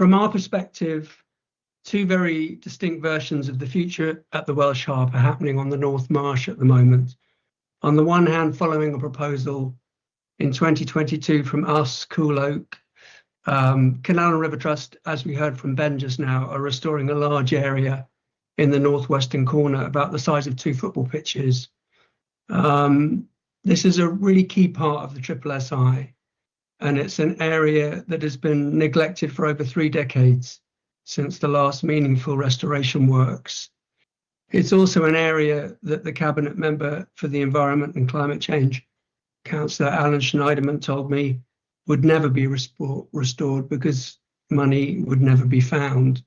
from our perspective, two very distinct versions of the future at the Welsh Harp are happening on the North Marsh at the moment. On the one hand, following a proposal in 2022 from us, Cool Oak, Canal and River Trust, as we heard from Ben just now, are restoring a large area in the northwestern corner, about the size of 2 football pitches. This is a really key part of the Triple SI, and it's an area that has been neglected for over 3 decades since the last meaningful restoration works. It's also an area that the Cabinet Member for the Environment and Climate Change, Councillor Alan Schneiderman, told me would never be restored because money would never be found.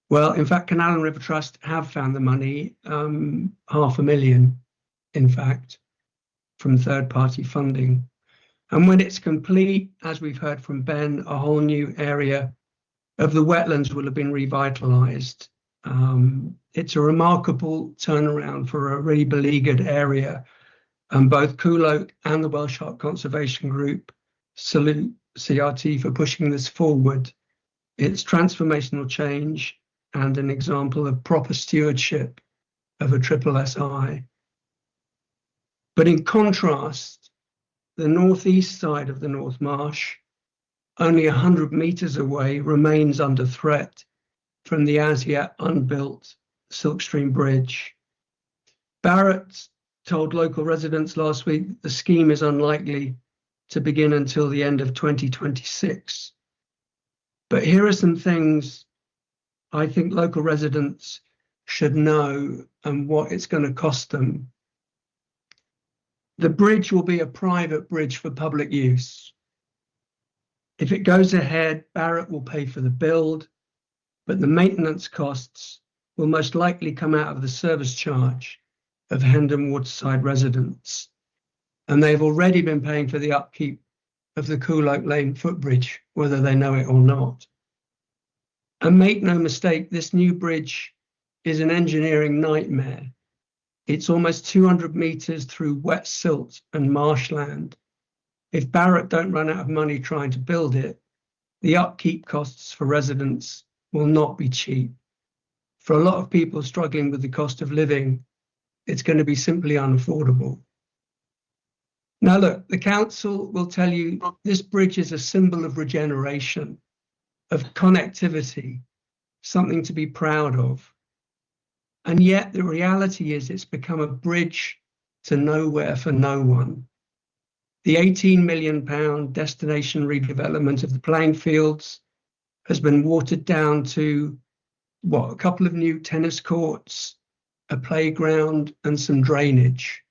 Well, in fact, Canal and River Trust have found the money, £500,000, in fact, from third-party funding. And when it's complete, as we've heard from Ben, a whole new area of the wetlands will have been revitalised. It's a remarkable turnaround for a really beleaguered area, and both Cool Oak and the Welsh Harp Conservation Group salute CRT for pushing this forward. It's transformational change and an example of proper stewardship of a Triple SI. But in contrast, the northeast side of the North Marsh, only 100 metres away, remains under threat from the as yet unbuilt Silkstream Bridge. Barratt told local residents last week the scheme is unlikely to begin until the end of 2026. But here are some things I think local residents should know and what it's going to cost them. The bridge will be a private bridge for public use. If it goes ahead, Barratt will pay for the build, but the maintenance costs will most likely come out of the service charge of Hendon Waterside residents. And they've already been paying for the upkeep of the Cool Oak Lane footbridge, whether they know it or not. And make no mistake, this new bridge is an engineering nightmare. It's almost 200 metres through wet silt and marshland. If Barratt don't run out of money trying to build it, the upkeep costs for residents will not be cheap. For a lot of people struggling with the cost of living, it's going to be simply unaffordable. Now look, the council will tell you this bridge is a symbol of regeneration, of connectivity, something to be proud of. And yet the reality is it's become a bridge to nowhere for no one. The £18 million destination redevelopment of the playing fields has been watered down to, a couple of new tennis courts, a playground and some drainage.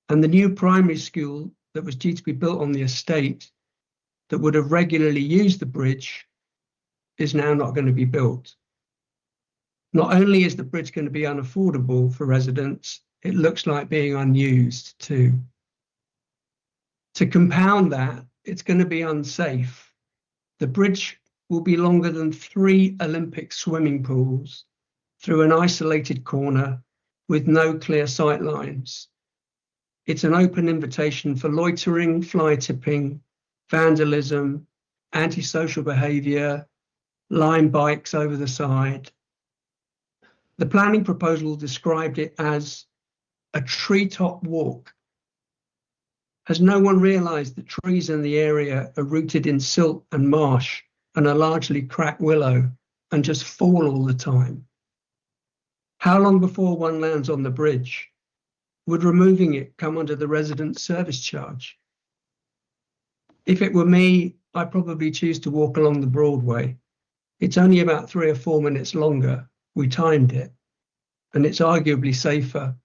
And the new primary school that was due to be built on the estate that would have regularly used the bridge is now not going to be built. Not only is the bridge going to be unaffordable for residents, it looks like being unused too. To compound that, it's going to be unsafe. The bridge will be longer than 3 Olympic swimming pools through an isolated corner with no clear sight lines. It's an open invitation for loitering, fly tipping, vandalism, antisocial behaviour, lime bikes over the side. The planning proposal described it as a treetop walk. Has no one realised that trees in the area are rooted in silt and marsh and are largely cracked willow and just fall all the time? How long before one lands on the bridge? Would removing it come under the resident service charge? If it were me, I'd probably choose to walk along the Broadway. It's only about 3 or 4 minutes longer. We timed it, and it's arguably safer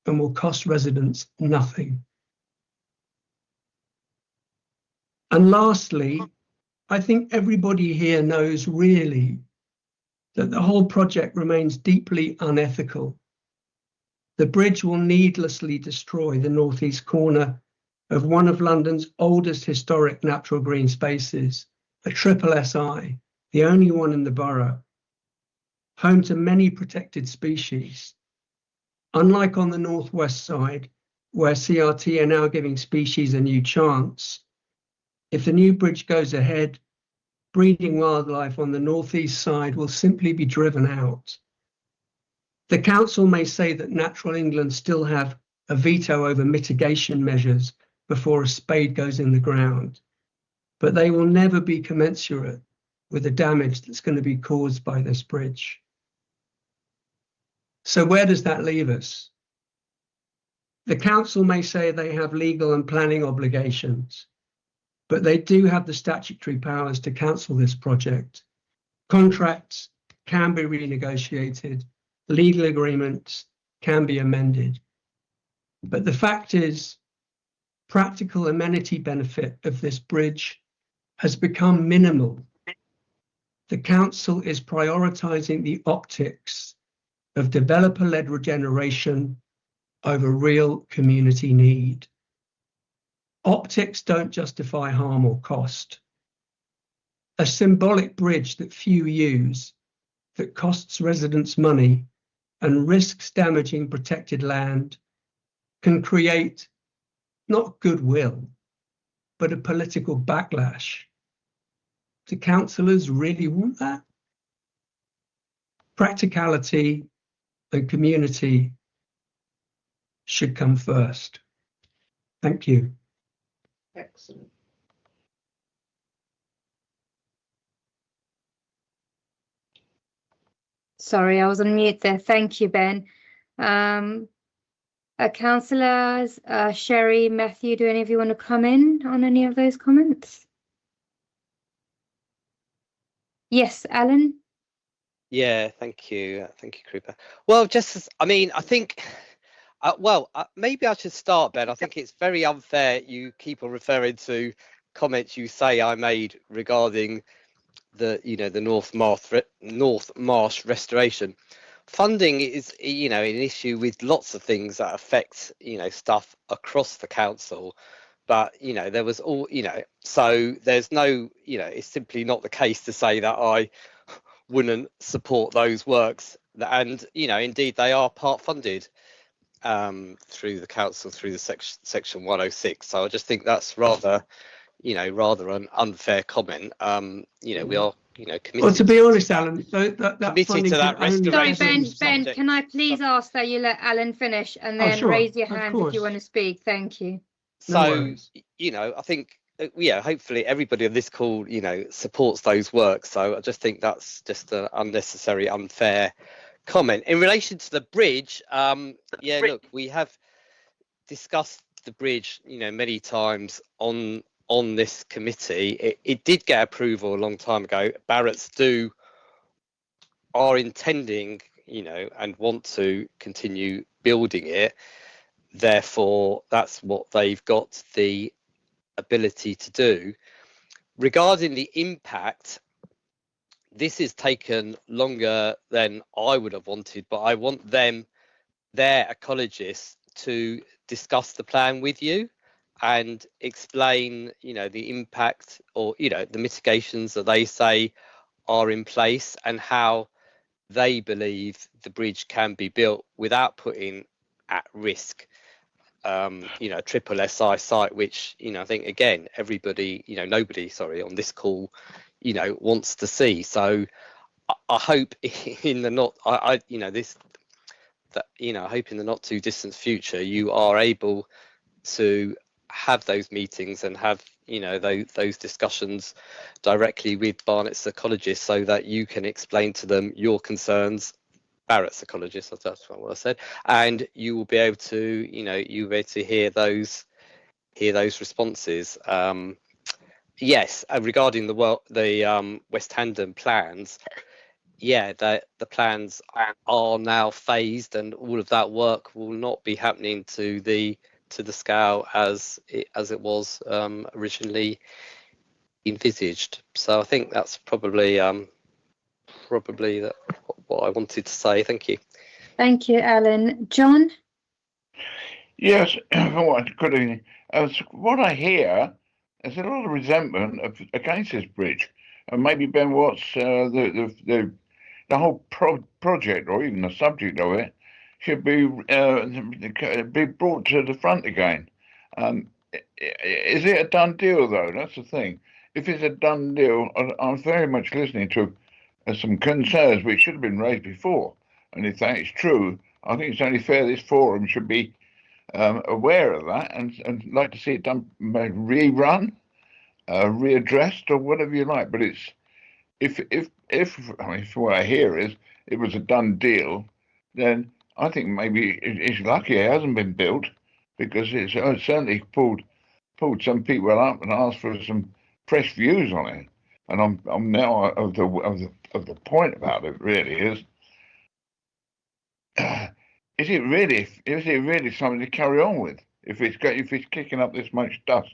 and will cost residents nothing. And lastly, I think everybody here knows really that the whole project remains deeply unethical. The bridge will needlessly destroy the northeast corner of one of London's oldest historic natural green spaces, a Triple SI, the only one in the borough, home to many protected species. Unlike on the northwest side, where CRT are now giving species a new chance, if the new bridge goes ahead, breeding wildlife on the northeast side will simply be driven out. The council may say that Natural England still have a veto over mitigation measures before a spade goes in the ground, but they will never be commensurate with the damage that's going to be caused by this bridge. So where does that leave us? The council may say they have legal and planning obligations, but they do have the statutory powers to cancel this project. Contracts can be renegotiated, legal agreements can be amended. But the fact is, practical amenity benefit of this bridge has become minimal. The council is prioritising the optics of developer-led regeneration over real community need. Optics don't justify harm or cost. A symbolic bridge that few use, that costs residents money and risks damaging protected land, can create not goodwill, but a political backlash. Do councillors really want that? Practicality and community should come first. Thank you. Excellent. Sorry, I was on mute there. Thank you, Ben. Councillors, Sherry, Matthew, do any of you want to come in on any of those comments? Yes, Alan? Yeah, thank you. Thank you, Krupa. Well, just as, I mean, I think, maybe I should start, Ben. I think it's very unfair you keep on referring to comments you say I made regarding the, the North Marsh restoration. Funding is, an issue with lots of things that affect, stuff across the council. But, there was all, so there's no, it's simply not the case to say that I wouldn't support those works. And, indeed, they are part funded through the council, through the section 106. So I just think that's rather an unfair comment. We are, committed. Well, to be honest, Alan, that committed to that Sorry, restoration. Ben, can I please ask that you let Alan finish and then raise your hand if you want to speak? Thank you. So, I think, hopefully everybody on this call, supports those works. So I just think that's just an unnecessary, unfair comment. In relation to the bridge, look, we have discussed the bridge, many times on this committee. It did get approval a long time ago. Barratts are intending, and want to continue building it. Therefore, that's what they've got the ability to do. Regarding the impact, this has taken longer than I would have wanted, but I want their ecologists to discuss the plan with you and explain, the impact or, the mitigations that they say are in place and how they believe the bridge can be built without putting at risk a triple SI site, which I think again everybody nobody on this call wants to see. So I hope in the I hope in the not too distant future you are able to have those meetings and have those discussions directly with Barnett's ecologists so that you can explain to them your concerns. Barrett's ecologist, that's what I said, and you will be able to, you'll be able to hear those responses. Yes, regarding the West Hampton plans, the plans are now phased, and all of that work will not be happening to the scale as it was originally envisaged. So I think that's probably what I wanted to say. Thank you. Thank you, Alan. John? Yes, good evening. What I hear is a lot of resentment against this bridge, and maybe Ben Watts, the whole project or even the subject of it should be brought to the front again. is it a done deal though? That's the thing. If it's a done deal, I'm very much listening to some concerns which should have been raised before. And if that is true, I think it's only fair this forum should be aware of that and like to see it done, rerun, readdressed, or whatever you like. But it's if I mean, if what I hear is it was a done deal, then I think maybe it's lucky it hasn't been built, because it's certainly pulled some people up and asked for some fresh views on it. And I'm now of the point about it really is it really something to carry on with if it's kicking up this much dust?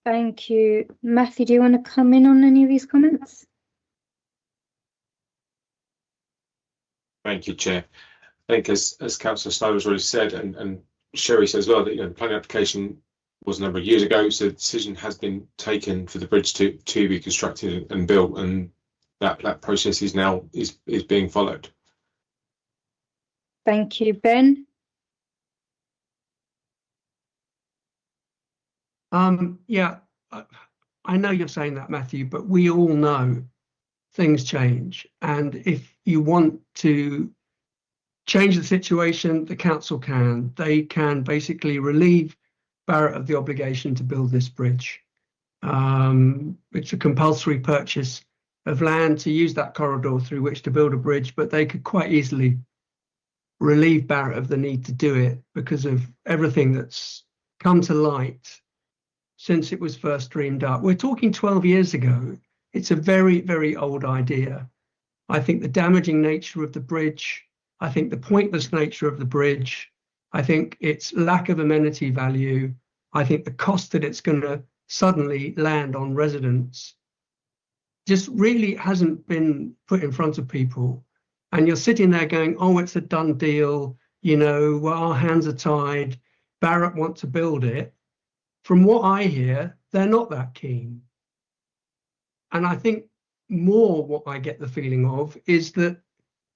Thank you. Matthew, do you want to come in on any of these comments? Thank you, Chair. I think as Councillor Snow has already said, and Sherry says as well, that the planning application was a number of years ago, so the decision has been taken for the bridge to be constructed and built, and that process is now being followed. Thank you, Ben. Yeah, I know you're saying that, Matthew, but we all know things change. And if you want to change the situation, the council can. They can basically relieve Barratt of the obligation to build this bridge. It's a compulsory purchase of land to use that corridor through which to build a bridge, but they could quite easily relieve Barratt of the need to do it because of everything that's come to light since it was first dreamed up. We're talking 12 years ago. It's a very, very old idea. I think the damaging nature of the bridge, I think the pointless nature of the bridge, I think its lack of amenity value, I think the cost that it's going to suddenly land on residents just really hasn't been put in front of people. And you're sitting there going, oh, it's a done deal, you know, well, our hands are tied, Barratt want to build it. From what I hear, they're not that keen. And I think more what I get the feeling of is that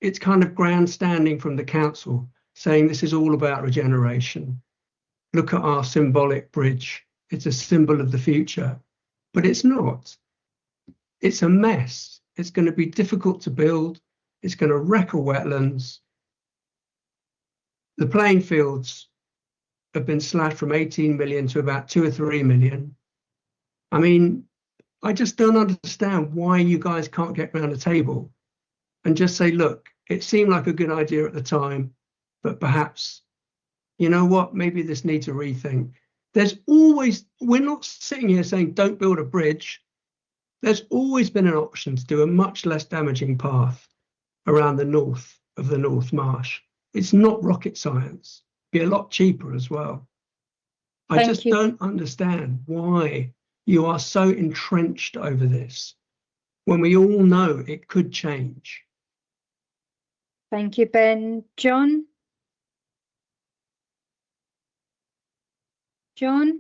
it's kind of grandstanding from the council, saying this is all about regeneration. Look at our symbolic bridge. It's a symbol of the future. But it's not. It's a mess. It's going to be difficult to build. It's going to wreck our wetlands. The playing fields have been slashed from 18 million to about 2 or 3 million. I mean, I just don't understand why you guys can't get around a table and just say, look, it seemed like a good idea at the time, but perhaps, you know what, maybe this needs a rethink. There's always, we're not sitting here saying don't build a bridge. There's always been an option to do a much less damaging path around the north of the North Marsh. It's not rocket science. It'd be a lot cheaper as well. I just don't understand why you are so entrenched over this when we all know it could change. Thank you, Ben. John? John?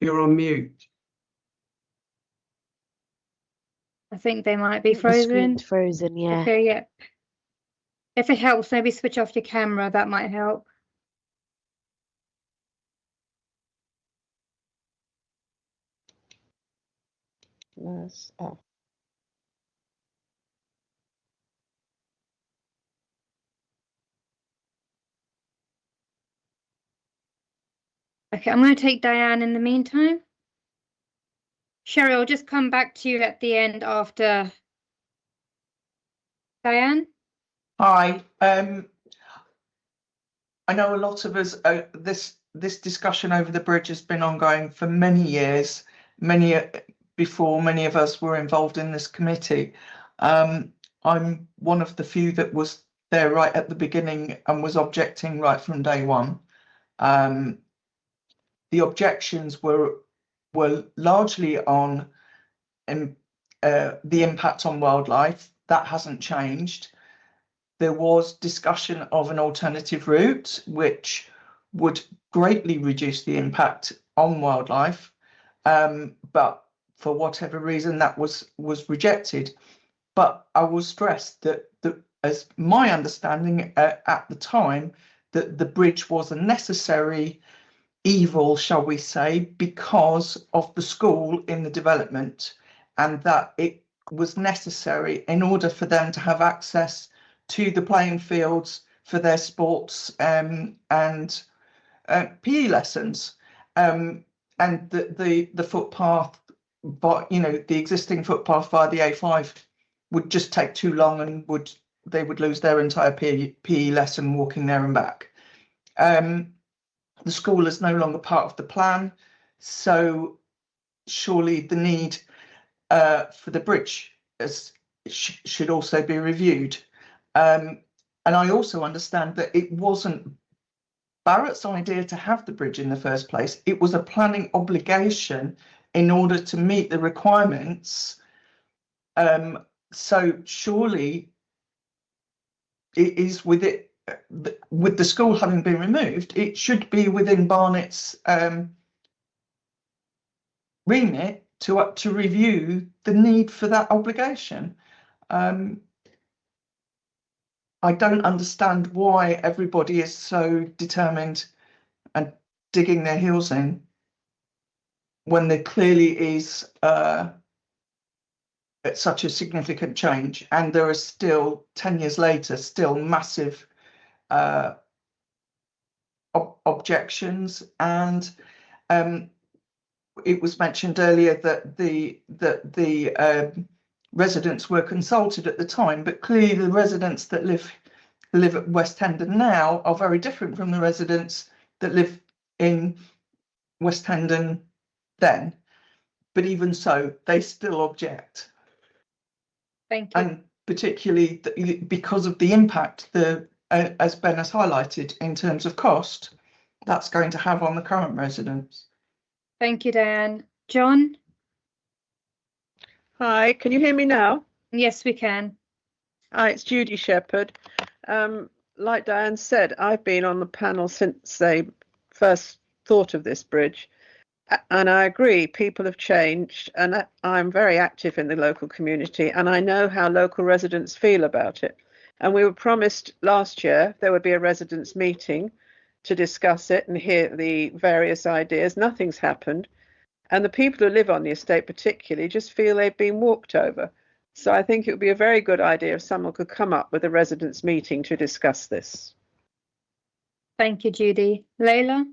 You're on mute. I think they might be The frozen. screen's frozen, yeah. Okay, yeah. If it helps, maybe switch off your camera. That might help. That's off. Okay, I'm going to take Diane in the meantime. Sherry, I'll just come back to you at the end after Diane. Hi. I know a lot of us, this discussion over the bridge has been ongoing for many years, before many of us were involved in this committee. I'm one of the few that was there right at the beginning and was objecting right from day one. The objections were largely on the impact on wildlife. That hasn't changed. There was discussion of an alternative route, which would greatly reduce the impact on wildlife. But for whatever reason, that was rejected. But I will stress that as my understanding at the time, that the bridge was a necessary evil, shall we say, because of the school in the development, and that it was necessary in order for them to have access to the playing fields for their sports and PE lessons, and the footpath, but the existing footpath via the A5 would just take too long, and they would lose their entire PE lesson walking there and back. The school is no longer part of the plan, so surely the need for the bridge should also be reviewed. And I also understand that it wasn't Barrett's idea to have the bridge in the first place. It was a planning obligation in order to meet the requirements. So surely it is with the school having been removed, it should be within Barnet's remit to review the need for that obligation. I don't understand why everybody is so determined and digging their heels in when there clearly is such a significant change, and there are still 10 years later still massive objections. And it was mentioned earlier that the residents were consulted at the time, but clearly the residents that live at West Hendon now are very different from the residents that live in West Hendon then. But even so, they still object. Thank you. And particularly because of the impact, as Ben has highlighted, in terms of cost, that's going to have on the current residents. Thank you, Diane. John? Hi, can you hear me now? Yes, we can. Hi, it's Judy Shepherd. Like Diane said, I've been on the panel since they first thought of this bridge. And I agree, people have changed, and I'm very active in the local community, and I know how local residents feel about it. And we were promised last year there would be a residents' meeting to discuss it and hear the various ideas. Nothing's happened. And the people who live on the estate particularly just feel they've been walked over. So I think it would be a very good idea if someone could come up with a residents' meeting to discuss this. Thank you, Judy. Leila?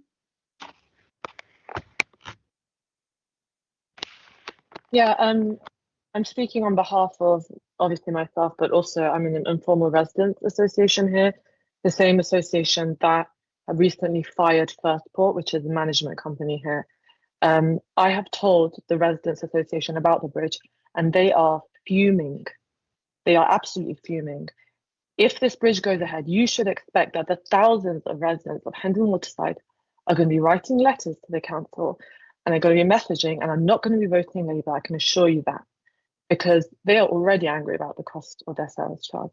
Yeah, I'm speaking on behalf of obviously myself, but also I'm in an informal residents association here, the same association that recently fired Firstport, which is a management company here. I have told the residents association about the bridge, and they are fuming. They are absolutely fuming. If this bridge goes ahead, you should expect that the thousands of residents of Hendon Waterside are going to be writing letters to the council, and they're going to be messaging, and I'm not going to be voting Labour, I can assure you that, because they are already angry about the cost of their service charge.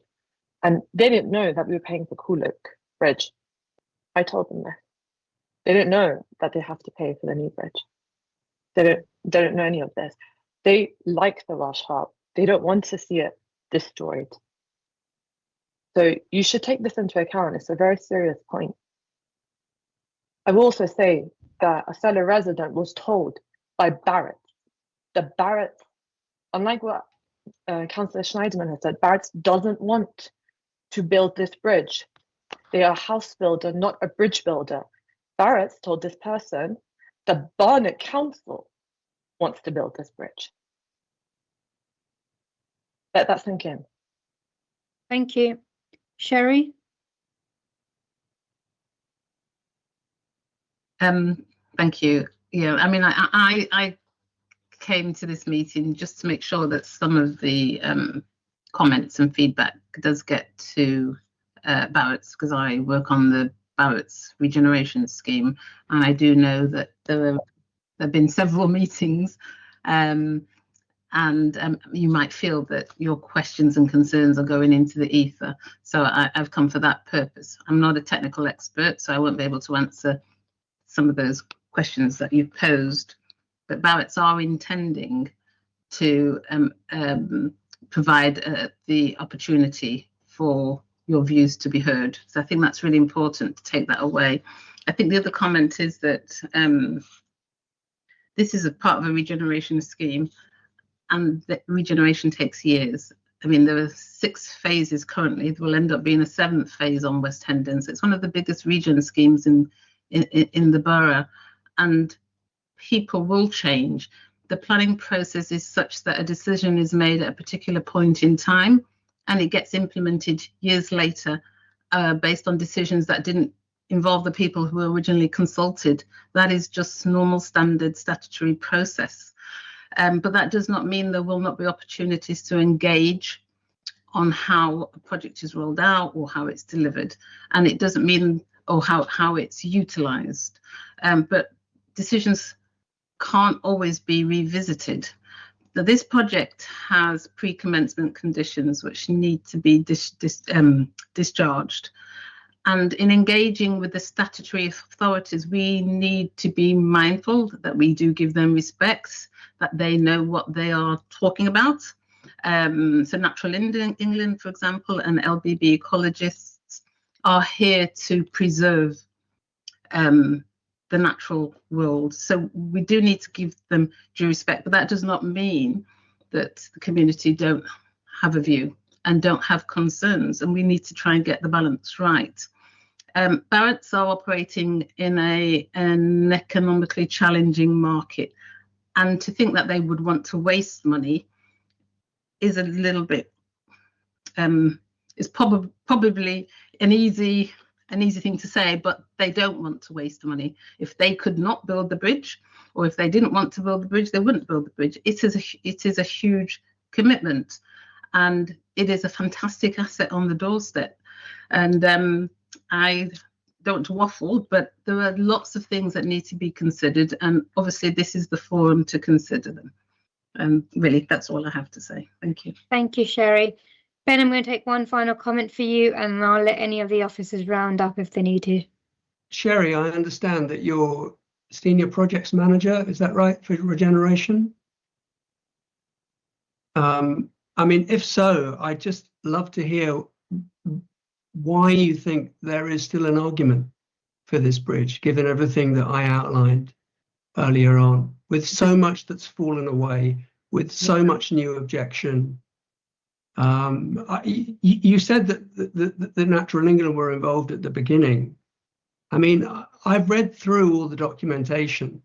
And they didn't know that we were paying for Coolock Bridge. I told them this. They don't know that they have to pay for the new bridge. They don't know any of this. They like the Welsh Harp. They don't want to see it destroyed. So you should take this into account. It's a very serious point. I will also say that a fellow resident was told by Barrett, the Barrett, unlike what Councillor Schneiderman has said, Barrett doesn't want to build this bridge. They are a house builder, not a bridge builder. Barrett told this person the Barnet Council wants to build this bridge. Let that sink in. Thank you. Sherry? Thank you. Yeah, I mean, I came to this meeting just to make sure that some of the comments and feedback does get to Barrett's, because I work on the Barrett's regeneration scheme, and I do know that there have been several meetings, and you might feel that your questions and concerns are going into the ether. So I've come for that purpose. I'm not a technical expert, so I won't be able to answer some of those questions that you've posed, but Barrett's are intending to provide the opportunity for your views to be heard. So I think that's really important to take that away. I think the other comment is that this is a part of a regeneration scheme, and the regeneration takes years. I mean, there are 6 phases currently. There will end up being a 7th phase on West Hendon. So it's one of the biggest regen schemes in the borough, and people will change. The planning process is such that a decision is made at a particular point in time, and it gets implemented years later based on decisions that didn't involve the people who were originally consulted. That is just normal standard statutory process. But that does not mean there will not be opportunities to engage on how a project is rolled out or how it's delivered. And it doesn't mean how it's utilised. But decisions can't always be revisited. Now, this project has pre-commencement conditions which need to be discharged. And in engaging with the statutory authorities, we need to be mindful that we do give them respect, that they know what they are talking about. So Natural England, for example, and LBB ecologists are here to preserve the natural world. So we do need to give them due respect, but that does not mean that the community don't have a view and don't have concerns, and we need to try and get the balance right. Barratts are operating in an economically challenging market, and to think that they would want to waste money is a little bit is probably an easy thing to say, but they don't want to waste money. If they could not build the bridge, or if they didn't want to build the bridge, they wouldn't build the bridge. It is a huge commitment, and it is a fantastic asset on the doorstep. And I don't waffle, but there are lots of things that need to be considered, and obviously this is the forum to consider them. Really, that's all I have to say. Thank you. Thank you, Sherry. Ben, I'm going to take one final comment for you, and I'll let any of the officers round up if they need to. Sherry, I understand that you're Senior Projects Manager, is that right, for regeneration? I mean, if so, I'd just love to hear why you think there is still an argument for this bridge, given everything that I outlined earlier on, with so much that's fallen away, with so much new objection. You said that the Natural England were involved at the beginning. I mean, I've read through all the documentation.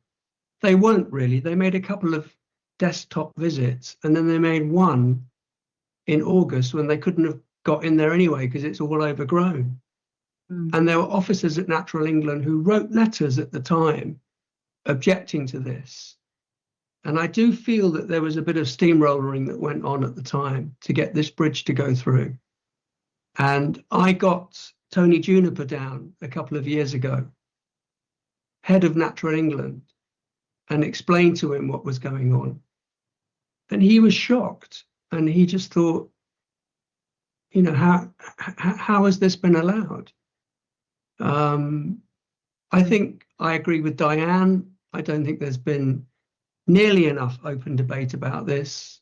They weren't really. They made a couple of desktop visits, and then they made one in August when they couldn't have got in there anyway because it's all overgrown. And there were officers at Natural England who wrote letters at the time objecting to this. And I do feel that there was a bit of steamrolling that went on at the time to get this bridge to go through. And I got Tony Juniper down a couple of years ago, head of Natural England, and explained to him what was going on. And he was shocked, and he just thought, you know, how has this been allowed? I think I agree with Diane. I don't think there's been nearly enough open debate about this.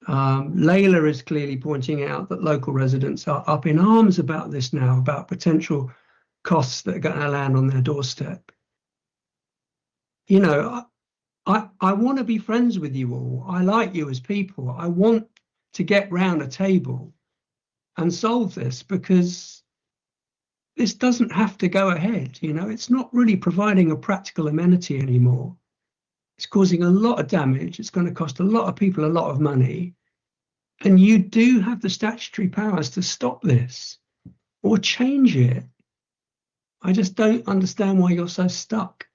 Layla is clearly pointing out that local residents are up in arms about this now, about potential costs that are going to land on their doorstep. You know, I want to be friends with you all. I like you as people. I want to get round a table and solve this, because this doesn't have to go ahead. You know, it's not really providing a practical amenity anymore. It's causing a lot of damage. It's going to cost a lot of people a lot of money. And you do have the statutory powers to stop this or change it. I just don't understand why you're so stuck.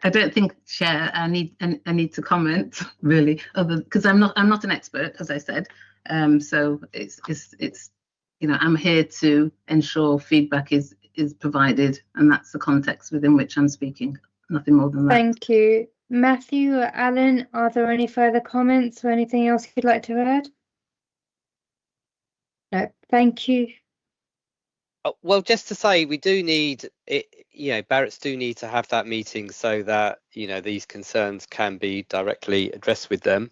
I don't think, Chair, I need to comment really, other because I'm not an expert, as I said. So it's you know, I'm here to ensure feedback is provided, and that's the context within which I'm speaking. Nothing more than that. Thank you. Matthew or Alan, are there any further comments or anything else you'd like to add? No, thank you. Well, just to say, we do need it, you know, Barratts do need to have that meeting so that, you know, these concerns can be directly addressed with them.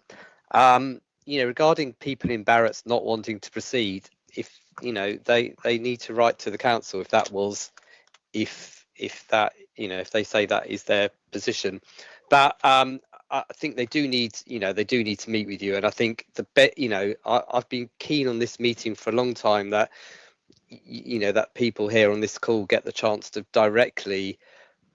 You know, regarding people in Barratts not wanting to proceed, if you know, they need to write to the council if that was, if that, you know, if they say that is their position. But I think they do need, you know, they do need to meet with you. And I think you know, I've been keen on this meeting for a long time, that you know, that people here on this call get the chance to directly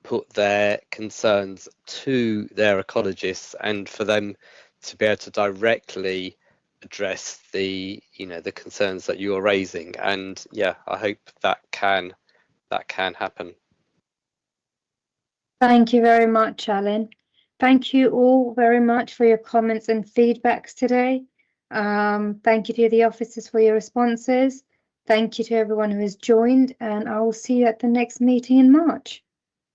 put their concerns to their ecologists, and for them to be able to directly address the, you know, the concerns that you are raising. And yeah, I hope that can happen. Thank you very much, Alan. Thank you all very much for your comments and feedbacks today. Thank you to the officers for your responses. Thank you to everyone who has joined, and I will see you at the next meeting in March.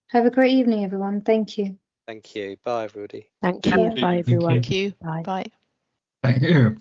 Have a great evening, everyone. Thank you. Thank you. Bye, everybody. Thank you. Bye. Bye, everyone. Thank you. Bye. Bye. Thank you.